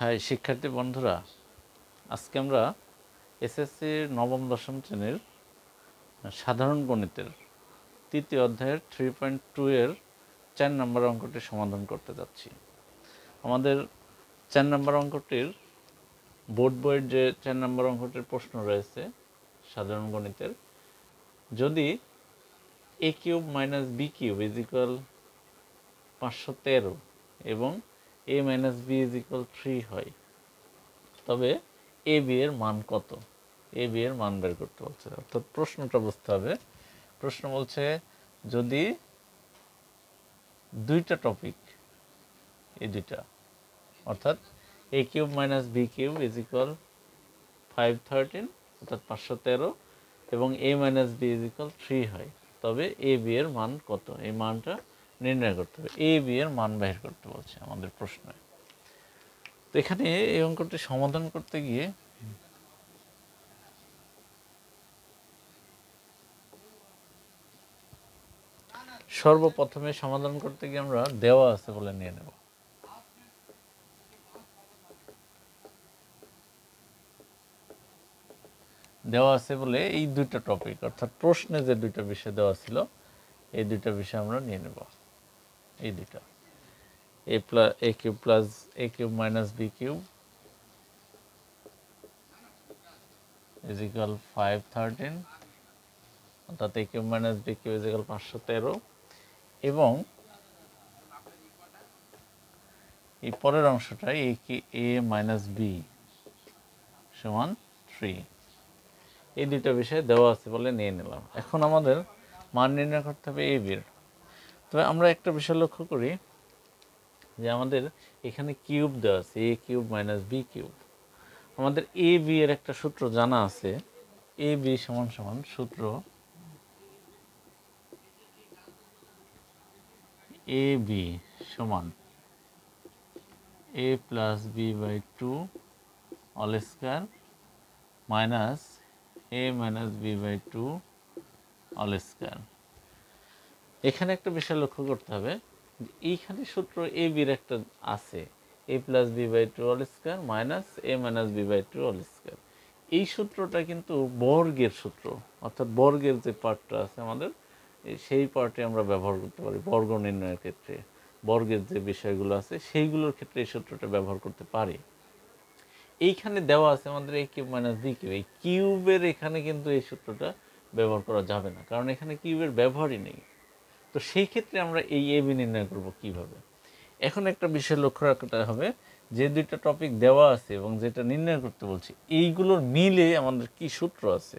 High শিক্ষার্থী বন্ধুরা, আজকে আমরা এসএসসির নবম দশম শ্রেণীর সাধারণ গণিতের তৃতীয় অধ্যায়ের 3.2 এর 4 নম্বর অঙ্কটি সমাধান করতে যাচ্ছি। আমাদের 4 নম্বর অঙ্কটির বোর্ড বইয়ের যে 4 নম্বর অঙ্কটির প্রশ্ন রয়েছে সাধারণ গণিতের, যদি a cube minus b cube is equal 513 এবং a minus b is equal 3 হয়, তবে এ বি এর মান কত? এ বি এর মান বের করতে বলছে। অর্থাৎ প্রশ্নটা বুঝতে হবে। প্রশ্ন বলছে যদি দুইটা টপিক, এই দুইটা অর্থাৎ a cube minus b cube is equal 513 অর্থাৎ 513 এবং a minus b is equal 3 হয়, তবে এ বি এর মান কত? এই মানটা নির্ণয় করতে হবে। এ বি এর মান বের করতে বলছে আমাদের প্রশ্নে। তো এখানে এই অঙ্কটি সমাধান করতে গিয়ে সর্বপ্রথমে সমাধান করতে গিয়ে আমরা দেওয়া আছে বলে নিয়ে নেব। দেওয়া আছে বলে এই দুইটা টপিক অর্থাৎ প্রশ্নে যে দুইটা বিষয় দেওয়া ছিল এই দুইটা বিষয় আমরা নিয়ে নেব। এই দুইটা a cube plus a cube minus b cube is equal 513 অর্থাৎ a cube minus b cube is equal 513 এবং এই পরের অংশটা এ মাইনাস বি সমান 3। এই দুইটা বিষয় দেওয়া আছে বলে নিয়ে নিলাম। এখন আমাদের মান নির্ণয় করতে হবে এ বির। তবে আমরা একটা বিষয় লক্ষ্য করি যে আমাদের এখানে কিউব দেওয়া আছে, এ কিউব মাইনাস বি কিউব। আমাদের এ বি এর একটা সূত্র জানা আছে, এ বি সমান সমান সূত্র এ বি সমান a plus b by 2 all square minus a minus b by 2 all square. এখানে একটা বিষয় লক্ষ্য করতে হবে, এইখানে সূত্র এ বির একটা আছে, a plus b by 2 all square minus a minus b by 2 all square. এই সূত্রটা কিন্তু বর্গের সূত্র, অর্থাৎ বর্গের যে পার্টটা আছে আমাদের, সেই পার্টে আমরা ব্যবহার করতে পারি বর্গ নির্ণয়ের ক্ষেত্রে। বর্গের যে বিষয়গুলো আছে সেইগুলোর ক্ষেত্রে এই সূত্রটা ব্যবহার করতে পারি। এইখানে দেওয়া আছে আমাদের এ কিউব মাইনাস বি কিউব, এই কিউবের এখানে কিন্তু এই সূত্রটা ব্যবহার করা যাবে না, কারণ এখানে কিউবের ব্যবহারই নেই। তো সেই ক্ষেত্রে আমরা এই এ বি নির্ণয় করব কিভাবে? এখন একটা বিষয় লক্ষ্য রাখতে হবে, যে দুইটা টপিক দেওয়া আছে এবং যেটা নির্ণয় করতে বলছি এইগুলোর মিলে আমাদের কি সূত্র আছে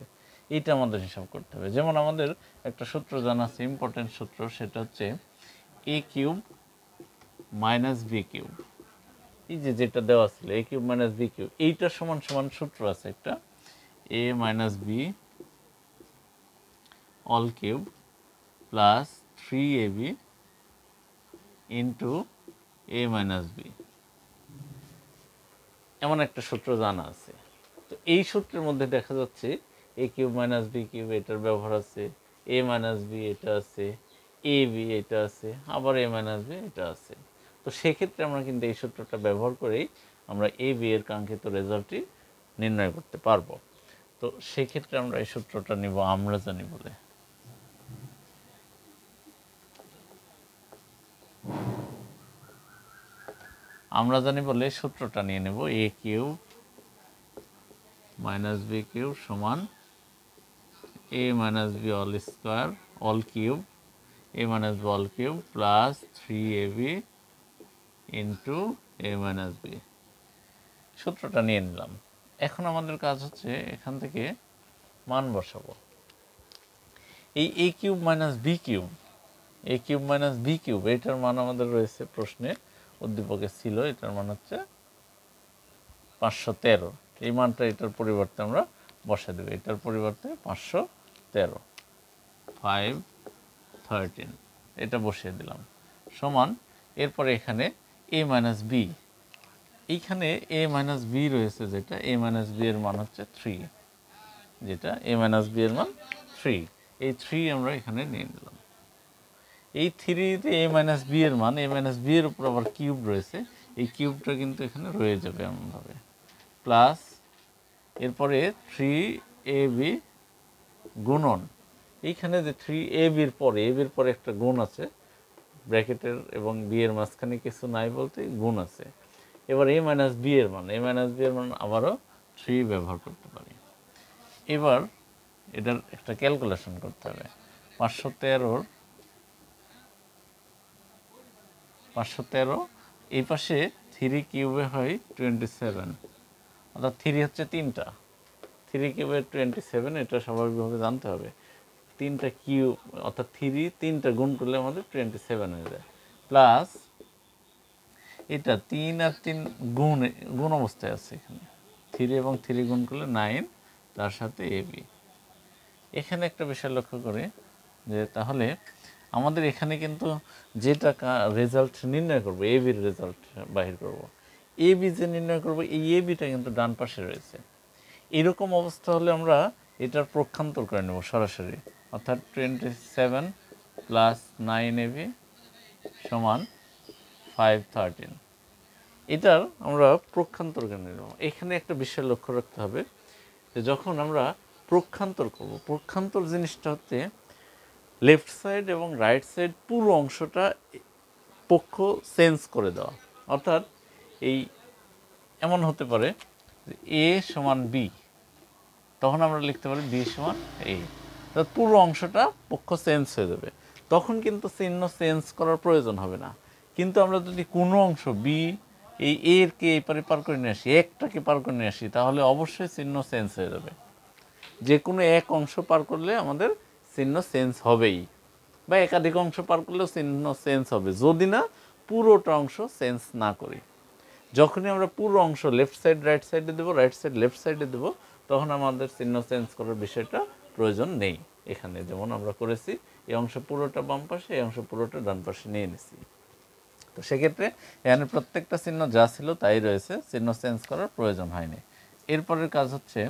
এইটা আমাদের হিসাব করতে হবে। যেমন আমাদের একটা সূত্র জানা আছে, ইম্পর্টেন্ট সূত্র, সেটা হচ্ছে a cube minus b cube. এই যে যেটা দেওয়া ছিল a cube minus b cube, এইটার সমান সমান সূত্র আছে একটা, a minus b all cube plus 3ab into a minus b, এমন একটা সূত্র জানা আছে। তো এই সূত্রের মধ্যে দেখা যাচ্ছে এ কিউব মাইনাস বি কিউব এটার ব্যবহার আছে, এ মাইনাস বি এটা আছে, এ বি এটা আছে, আবার এ মাইনাস বি এটা আছে। তো সেক্ষেত্রে আমরা কিন্তু এই সূত্রটা ব্যবহার করেই আমরা এ বি এর কাঙ্ক্ষিত রেজাল্টটি নির্ণয় করতে পারবো। তো সেক্ষেত্রে আমরা এই সূত্রটা নিব আমরা জানি বলে। আমরা জানি বলে সূত্রটা নিয়ে নেব, a cube minus b cube সমান a minus b all square all cube, a minus b all cube plus 3ab into a minus b. সূত্রটা নিয়ে নিলাম। এখন আমাদের কাজ হচ্ছে এখান থেকে মান বসাবো। এই এ কিউব মাইনাস বি কিউব, এ কিউব মাইনাস বি কিউব এটার মান আমাদের রয়েছে প্রশ্নে, উদ্দীপকে ছিল, এটার মান হচ্ছে 513। এই মানটা এটার পরিবর্তে আমরা বসা দেব, এটার পরিবর্তে 513 513 এটা বসিয়ে দিলাম সমান। এরপরে এখানে এ মাইনাস বি, এইখানে এ মাইনাস বি রয়েছে, যেটা এ মাইনাস বি এর মান হচ্ছে 3, যেটা এ মাইনাস বি এর মান 3, এই 3 আমরা এখানে নিয়ে নিলাম। এই 3 a মাইনাস বি এর মান a মাইনাস বি এর উপর আবার কিউব রয়েছে, এই কিউবটা কিন্তু এখানে রয়ে যাবে এমনভাবে, প্লাস এরপরে 3ab গুণন এইখানে যে 3ab এর পরে একটা গুণ আছে ব্র্যাকেটের এবং বি এর মাঝখানে কিছু নাই বলতে গুণ আছে। এবার a মাইনাস বি এর মান আবারও 3 ব্যবহার করতে পারি। এবার এটার একটা ক্যালকুলেশন করতে হবে। 513 এই পাশে 3 কিউবে হয় 27, অর্থাৎ 3 হচ্ছে 3টা, 3 কিউবে 27, এটা স্বাভাবিকভাবে জানতে হবে। 3টা কিউব অর্থাৎ 3টা গুণ করলে আমাদের 27 হয়ে যায়, প্লাস এটা 3 আর 3 গুণ অবস্থায় আছে এখানে, 3 এবং 3 গুণ করলে 9, তার সাথে এবি। এখানে একটা বিষয় লক্ষ্য করে যে তাহলে আমাদের এখানে কিন্তু যেটা রেজাল্ট নির্ণয় করব, এবির রেজাল্ট বাহির করব, এবি যে নির্ণয় করব এই এবিটা কিন্তু ডান পাশে রয়েছে। এরকম অবস্থা হলে আমরা এটার প্রক্ষান্তর করে নেব সরাসরি, অর্থাৎ 27 প্লাস 9ab সমান 513, এটার আমরা প্রক্ষান্তর করে নেব। এখানে একটা বিষয় লক্ষ্য রাখতে হবে যে যখন আমরা প্রক্ষান্তর করব, প্রক্ষান্তর জিনিসটা হচ্ছে লেফট সাইড এবং রাইট সাইড পুরো অংশটা পক্ষ চেঞ্জ করে দেওয়া, অর্থাৎ এই এমন হতে পারে যে এ সমান বি, তখন আমরা লিখতে পারি বি সমান এ, অর্থাৎ পুরো অংশটা পক্ষ চেঞ্জ হয়ে যাবে, তখন কিন্তু চিহ্ন চেঞ্জ করার প্রয়োজন হবে না। কিন্তু আমরা যদি কোনো অংশ বি এই এর কে এই পারে পার করে নিয়ে আসি, একটাকে পার করে নিয়ে আসি, তাহলে অবশ্যই চিহ্ন চেঞ্জ হয়ে যাবে। যে কোনো এক অংশ পার করলে আমাদের চিহ্ন চেঞ্জ হবেই, বা একাধিক অংশ পার করলেও চিহ্ন চেঞ্জ হবে, যদি না পুরোটা অংশ চেঞ্জ না করি। যখনই আমরা পুরো অংশ লেফট সাইড রাইট সাইডে দেবো, রাইট সাইড লেফট সাইডে দেবো, তখন আমাদের চিহ্ন চেঞ্জ করার বিষয়টা প্রয়োজন নেই। এখানে যেমন আমরা করেছি, এই অংশ পুরোটা বাম পাশে, এই অংশ পুরোটা ডান পাশে নিয়ে নিছি। তো সেক্ষেত্রে এখানে প্রত্যেকটা চিহ্ন যা ছিল তাই রয়েছে, চিহ্ন চেঞ্জ করার প্রয়োজন হয়নি। এরপরের কাজ হচ্ছে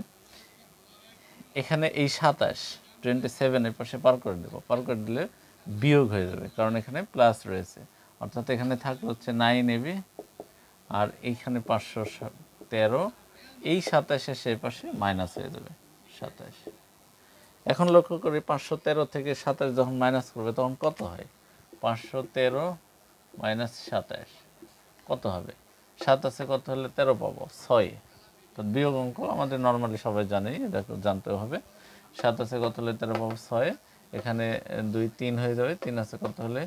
এখানে এই 27 এর পাশে পার করে দেবো, পার করে দিলে বিয়োগ হয়ে যাবে, কারণ এখানে প্লাস রয়েছে, অর্থাৎ এখানে থাকলে হচ্ছে 9ab, আর এইখানে 513, এই 27 সেই পাশে মাইনাস হয়ে যাবে 27। এখন লক্ষ্য করি 513 থেকে 27 যখন মাইনাস করবে তখন কত হয়, 513 মাইনাস 27 কত হবে, 7 আছে কত হলে 13 পাবো, 6। তো বিয়োগ অঙ্ক আমাদের নর্মালি সবাই জানেই, এটা জানতে হবে। 7 আছে কত হলে 13 পাবো, 6, এখানে 2 3 হয়ে যাবে, 3 আছে কত হলে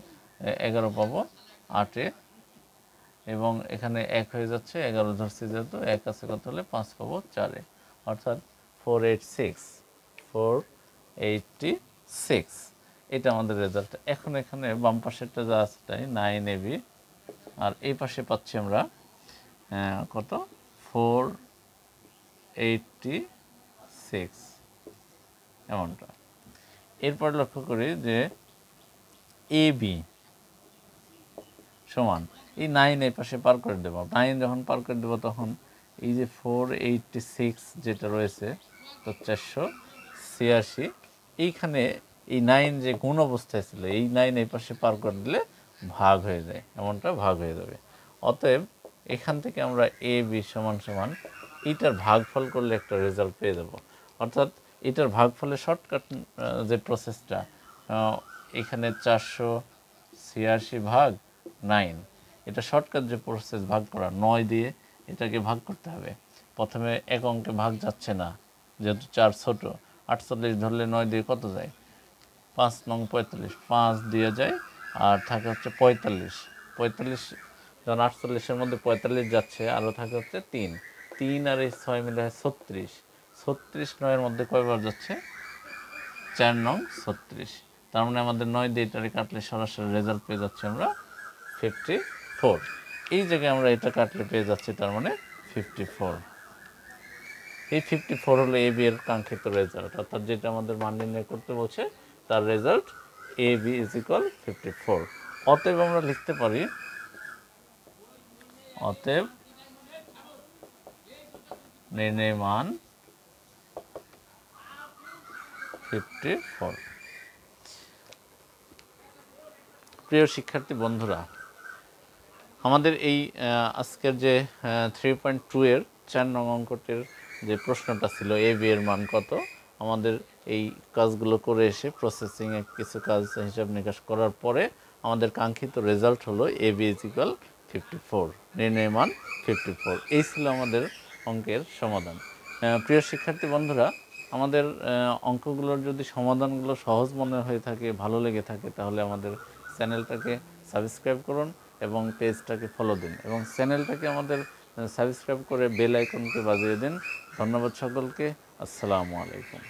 11 পাবো 8-এ, এবং এখানে 1 হয়ে যাচ্ছে, 11 ধরছি যেহেতু, 1 আছে কত হলে 5 পাবো 4-এ, অর্থাৎ 486, এটা আমাদের রেজাল্ট। এখন এখানে বাম পাশেরটা যা আছে তাই 9ab, আর এই পাশে পাচ্ছি আমরা কত 486 এমনটা। এরপর লক্ষ্য করি যে এবি সমান এই 9 এই পাশে পার করে দেবো, 9 যখন পার করে দেবো তখন এই যে 486 যেটা রয়েছে, তো 486, এইখানে এই 9 যে গুণ অবস্থায় ছিল, এই 9 এই পাশে পার করে দিলে ভাগ হয়ে যায়, এমনটা ভাগ হয়ে যাবে। অতএব এখান থেকে আমরা এ বি সমান সমান এইটার ভাগফল করলে একটা রেজাল্ট পেয়ে যাব, অর্থাৎ এটার ভাগফলের শর্টকাট যে প্রসেসটা, এখানে 486 ভাগ 9, এটা শর্টকাট যে প্রসেস ভাগ করা, 9 দিয়ে এটাকে ভাগ করতে হবে। প্রথমে এক অঙ্কে ভাগ যাচ্ছে না, যেহেতু 4 ছোট, 48 ধরলে 9 দিয়ে কত যায়, 5 নং 45, 5 দিয়ে যায়, আর থাকে হচ্ছে 45, যখন 48-এর মধ্যে 45 যাচ্ছে, আরও থাকে হচ্ছে 3 আর এই 6 মিলে হয় 36, 9-এর মধ্যে কয়বার যাচ্ছে, 4 নং 36, তার মানে আমাদের 9 দিয়ে এটারে কাটলে সরাসরি রেজাল্ট পেয়ে যাচ্ছে আমরা 54। এই জায়গায় আমরা এটা কাটলে পেয়ে যাচ্ছি তার মানে 54। এই 54 হলো এ বি এর কাঙ্ক্ষিত রেজাল্ট, অর্থাৎ যেটা আমাদের মান নির্ণয় করতে বলছে তার result a b is equal 54। অতএব আমরা লিখতে পারি, অতএব নির্ণয় মান 54। প্রিয় শিক্ষার্থী বন্ধুরা, আমাদের এই আজকের যে 3.2 এর 4 নং অঙ্কটির যে প্রশ্নটা ছিল এ বি এর মান কত, আমাদের এই কাজগুলো করে এসে প্রসেসিংয়ে কিছু কাজ হিসাব নিকাশ করার পরে আমাদের কাঙ্ক্ষিত রেজাল্ট হলো এ বি ইজ ইকুয়াল 54, নির্ণয় মান 54। এই ছিল আমাদের অঙ্কের সমাধান। প্রিয় শিক্ষার্থী বন্ধুরা, আমাদের অঙ্কগুলোর যদি সমাধানগুলো সহজ মনে হয়ে থাকে, ভালো লেগে থাকে, তাহলে আমাদের চ্যানেলটাকে সাবস্ক্রাইব করুন এবং পেজটাকে ফলো দিন এবং চ্যানেলটাকে আমাদের সাবস্ক্রাইব করে বেল আইকনকে বাজিয়ে দিন। ধন্যবাদ সকলকে। আসসালামু আলাইকুম।